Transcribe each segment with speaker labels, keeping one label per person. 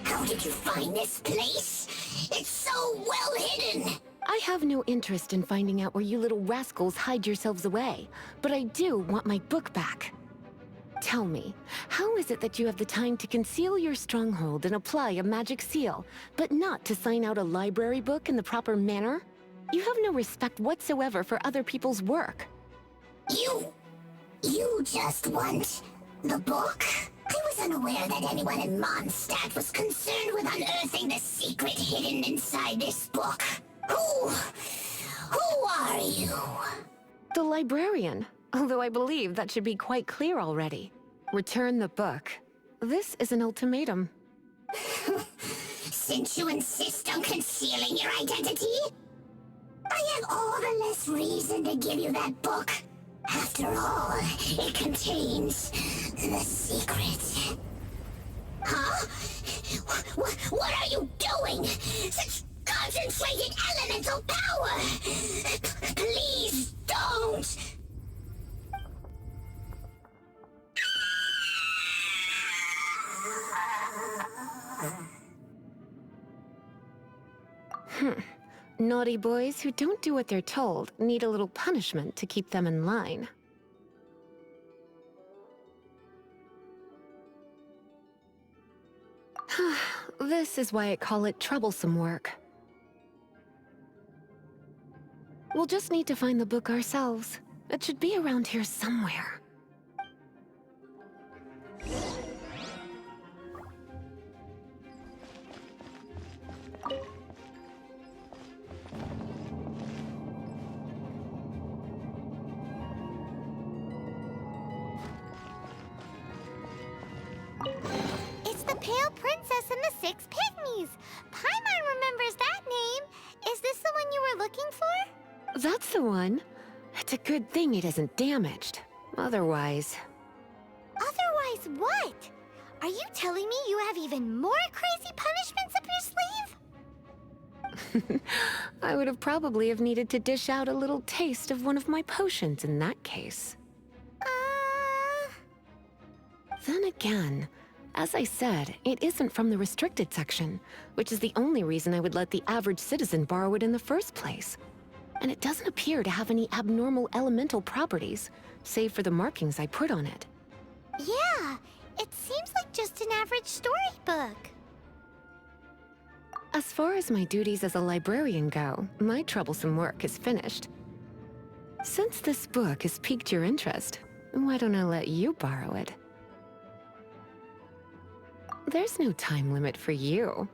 Speaker 1: How did you find this place? It's so well hidden!
Speaker 2: I have no interest in finding out where you little rascals hide yourselves away, but I do want my book back. Tell me, how is it that you have the time to conceal your stronghold and apply a magic seal, but not to sign out a library book in the proper manner? You have no respect whatsoever for other people's work.
Speaker 1: You just want the book? I was unaware that anyone in Mondstadt was concerned with unearthing the secret hidden inside this book. Who are you?
Speaker 2: The librarian, although I believe that should be quite clear already. Return the book. This is an ultimatum.
Speaker 1: Since you insist on concealing your identity, I have all the less reason to give you that book. After all, it contains the secret. Huh? What are you doing? Such concentrated elemental power! Please don't!
Speaker 2: Naughty boys who don't do what they're told need a little punishment to keep them in line. This is why I call it troublesome work. We'll just need to find the book ourselves. It should be around here somewhere.
Speaker 3: It's the Pale Princess and the Six Pygmies! Paimon remembers that name! Is this the one you were looking for?
Speaker 2: That's the one. It's a good thing it isn't damaged. Otherwise...
Speaker 3: Otherwise what? Are you telling me you have even more crazy punishments up your sleeve?
Speaker 2: I would have probably have needed to dish out a little taste of one of my potions in that case. Then again, as I said, it isn't from the restricted section, which is the only reason I would let the average citizen borrow it in the first place. And it doesn't appear to have any abnormal elemental properties, save for the markings I put on it.
Speaker 3: Yeah, it seems like just an average storybook.
Speaker 2: As far as my duties as a librarian go, my troublesome work is finished. Since this book has piqued your interest, why don't I let you borrow it? There's no time limit for you.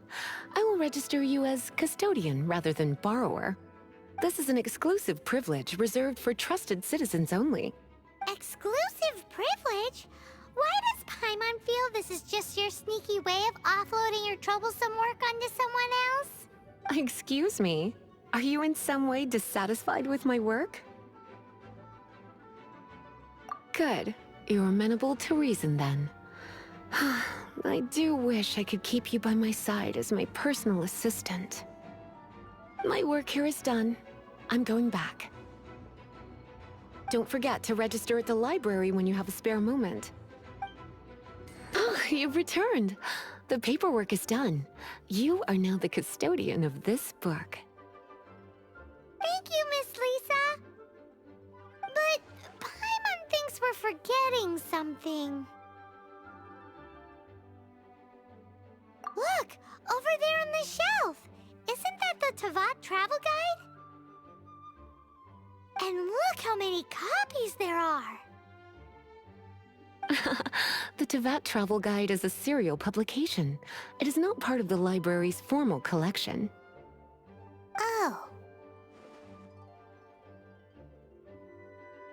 Speaker 2: I will register you as custodian rather than borrower. This is an exclusive privilege reserved for trusted citizens only.
Speaker 3: Exclusive privilege? Why does Paimon feel this is just your sneaky way of offloading your troublesome work onto someone else?
Speaker 2: Excuse me, are you in some way dissatisfied with my work? Good. You're amenable to reason then. I do wish I could keep you by my side as my personal assistant. My work here is done. I'm going back. Don't forget to register at the library when you have a spare moment. Oh, you've returned. The paperwork is done. You are now the custodian of this book.
Speaker 3: Thank you, Miss Lisa. But Paimon thinks we're forgetting something. Look, over there on the shelf. Isn't that the Tavat travel guide? And look how many copies there are.
Speaker 2: The Tavat Travel Guide is a serial publication. It is not part of the library's formal collection.
Speaker 3: Oh.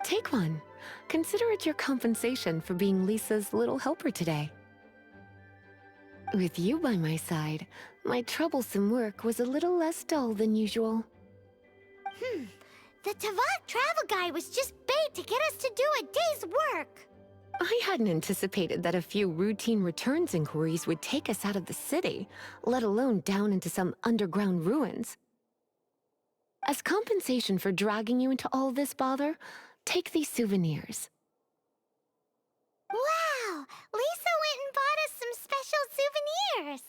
Speaker 2: Take one. Consider it your compensation for being Lisa's little helper today. With you by my side, my troublesome work was a little less dull than usual.
Speaker 3: The Tavat travel guide was just bait to get us to do a day's work.
Speaker 2: I hadn't anticipated that a few routine returns inquiries would take us out of the city, let alone down into some underground ruins. As compensation for dragging you into all this bother, take these souvenirs.
Speaker 3: Wow! Lisa went and bought us some special souvenirs!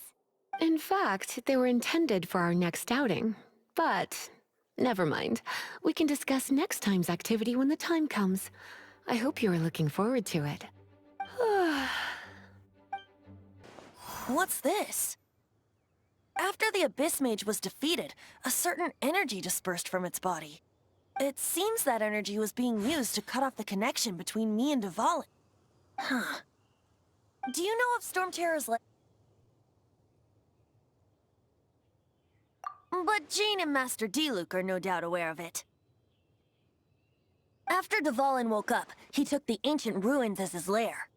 Speaker 2: fact, they were intended for our next outing. But, never mind. We can discuss next time's activity when the time comes. I hope you are looking forward to it.
Speaker 4: What's this? After the Abyss Mage was defeated, a certain energy dispersed from its body. It seems that energy was being used to cut off the connection between me and Dvalin. Huh. Do you know of Storm Terror's But Jean and Master Diluc are no doubt aware of it. After Dvalin woke up, he took the ancient ruins as his lair.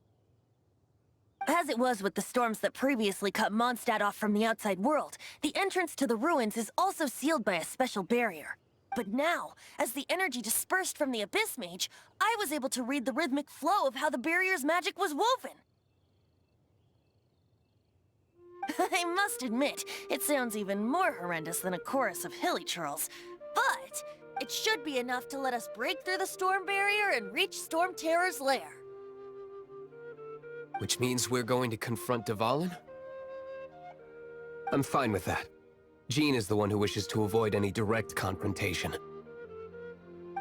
Speaker 4: As it was with the storms that previously cut Mondstadt off from the outside world, the entrance to the ruins is also sealed by a special barrier. But now, as the energy dispersed from the Abyss Mage, I was able to read the rhythmic flow of how the barrier's magic was woven. I must admit, it sounds even more horrendous than a chorus of hilly churls. But it should be enough to let us break through the storm barrier and reach Storm Terror's lair.
Speaker 5: Which means we're going to confront Dvalin? I'm fine with that. Jean is the one who wishes to avoid any direct confrontation.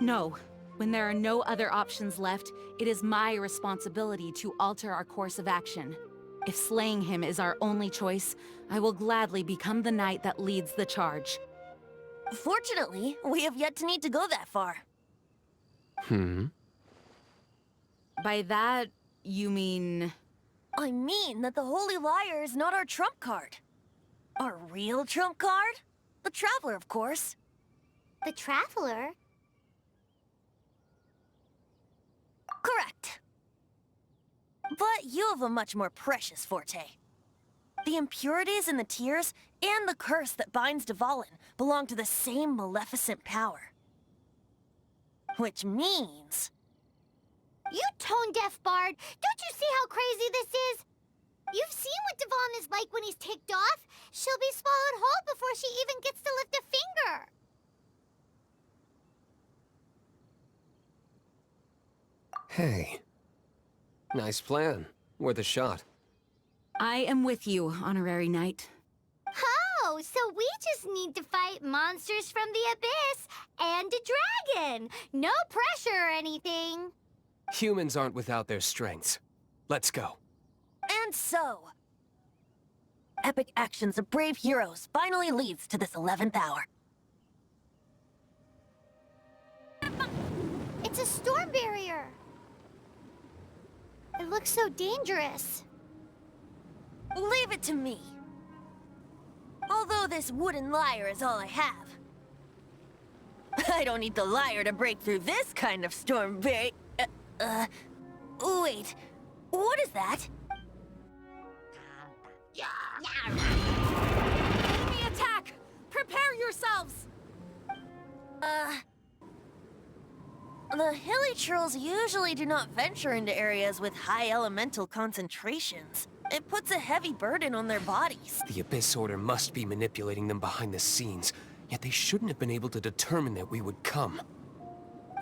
Speaker 6: No. When there are no other options left, it is my responsibility to alter our course of action. If slaying him is our only choice, I will gladly become the knight that leads the charge.
Speaker 4: Fortunately, we have yet to need to go that far.
Speaker 6: By that, you mean...
Speaker 4: I mean that the Holy Liar is not our trump card. Our real trump card? The Traveler, of course.
Speaker 3: The Traveler?
Speaker 4: Correct. But you have a much more precious forte. The impurities in the tears and the curse that binds Dvalin belong to the same maleficent power. Which means...
Speaker 3: You tone-deaf bard! Don't you see how crazy this is? You've seen what Dvalin is like when he's ticked off. She'll be swallowed whole before she even gets to lift a finger.
Speaker 5: Hey. Nice plan. Worth a shot.
Speaker 6: I am with you, Honorary Knight.
Speaker 3: Oh, so we just need to fight monsters from the abyss and a dragon. No pressure or anything.
Speaker 5: Humans aren't without their strengths. Let's go.
Speaker 4: And so... epic actions of brave heroes finally leads to this 11th hour.
Speaker 3: It's a storm barrier. It looks so dangerous.
Speaker 4: Leave it to me. Although this wooden lyre is all I have. I don't need the lyre to break through this kind of storm barrier. Wait. What is that?
Speaker 6: Enemy attack! Prepare yourselves!
Speaker 4: The hilly trolls usually do not venture into areas with high elemental concentrations. It puts a heavy burden on their bodies.
Speaker 5: The Abyss Order must be manipulating them behind the scenes, yet they shouldn't have been able to determine that we would come.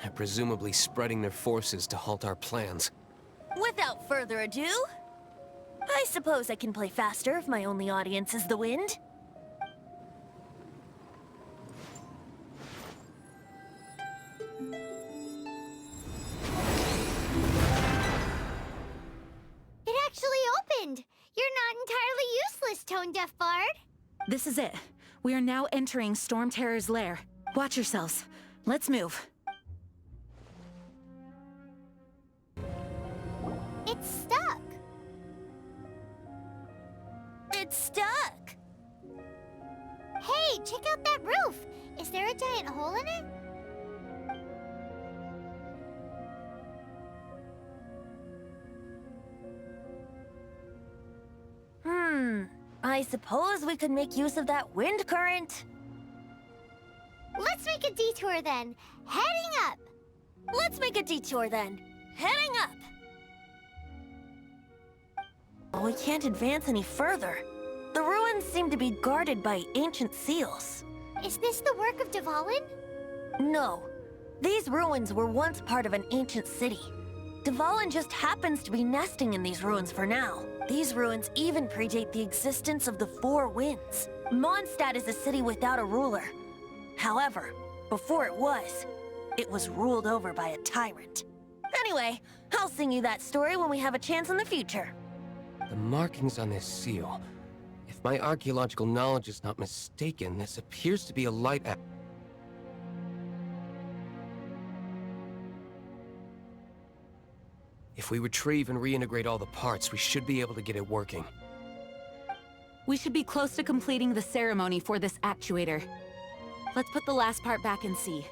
Speaker 5: They're presumably spreading their forces to halt our plans.
Speaker 4: Without further ado, I suppose I can play faster if my only audience is the wind.
Speaker 3: It actually opened. You're not entirely useless, tone-deaf bard.
Speaker 6: This is it. We are now entering Storm Terror's lair. Watch yourselves. Let's move.
Speaker 3: It's stuck.
Speaker 4: It's stuck!
Speaker 3: Hey, check out that roof. Is there a giant hole in it?
Speaker 4: I suppose we could make use of that wind current.
Speaker 3: Let's make a detour then. Heading up.
Speaker 4: Let's make a detour then. Heading up! Oh, we can't advance any further. The ruins seem to be guarded by ancient seals.
Speaker 3: Is this the work of Dvalin?
Speaker 4: No. These ruins were once part of an ancient city. Dvalin just happens to be nesting in these ruins for now. These ruins even predate the existence of the Four Winds. Mondstadt is a city without a ruler. However, before it was ruled over by a tyrant. Anyway, I'll sing you that story when we have a chance in the future.
Speaker 5: The markings on this seal. If my archaeological knowledge is not mistaken, this appears to be a light. If we retrieve and reintegrate all the parts, we should be able to get it working.
Speaker 6: We should be close to completing the ceremony for this actuator. Let's put the last part back and see.